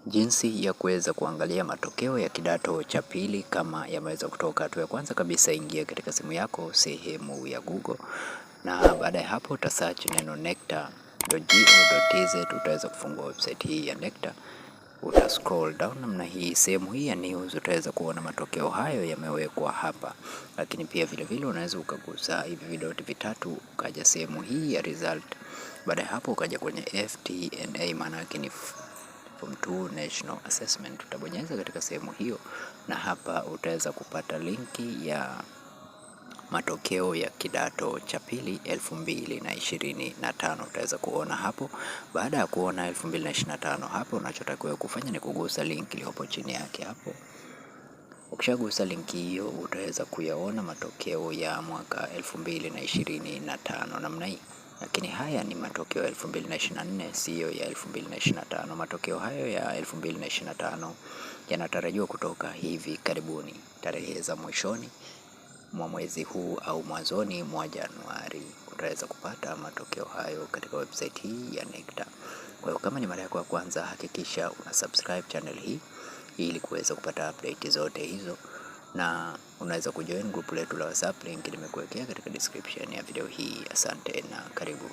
Jinsi ya kuweza kuangalia matokeo ya kidato cha pili kama yameweza kutoka. Hatua ya kwanza kabisa, ingia katika simu yako sehemu ya Google, na baada ya hapo uta search neno necta.go.tz. Utaweza kufungua website hii ya Necta, uta scroll down namna hii, sehemu hii ya news, utaweza kuona matokeo hayo yamewekwa hapa. Lakini pia vile unaweza ukagusa hivi vidoti vitatu, ukaja sehemu hii ya result. Baada ya hapo ukaja kwenye FTNA, maana yake ni Form 2 National Assessment. Utabonyeza katika sehemu hiyo, na hapa utaweza kupata linki ya matokeo ya kidato cha pili 2025. Utaweza kuona hapo. Baada ya kuona 2025 hapo, unachotakiwa kufanya ni kugusa link iliyopo chini yake hapo. Ukishagusa linki hiyo, utaweza kuyaona matokeo ya mwaka 2025 namna hii. Lakini haya ni matokeo ya 2024, siyo ya 2025. Matokeo hayo ya 2025 yanatarajiwa kutoka hivi karibuni, tarehe za mwishoni mwa mwezi huu au mwanzoni mwa Januari. Utaweza kupata matokeo hayo katika website hii ya Necta. Kwa hiyo kama ni mara yako ya kwanza, hakikisha una subscribe channel hii ili kuweza kupata update zote hizo, na unaweza kujoin group letu la WhatsApp, link nimekuwekea katika description ya video hii. Asante na karibu.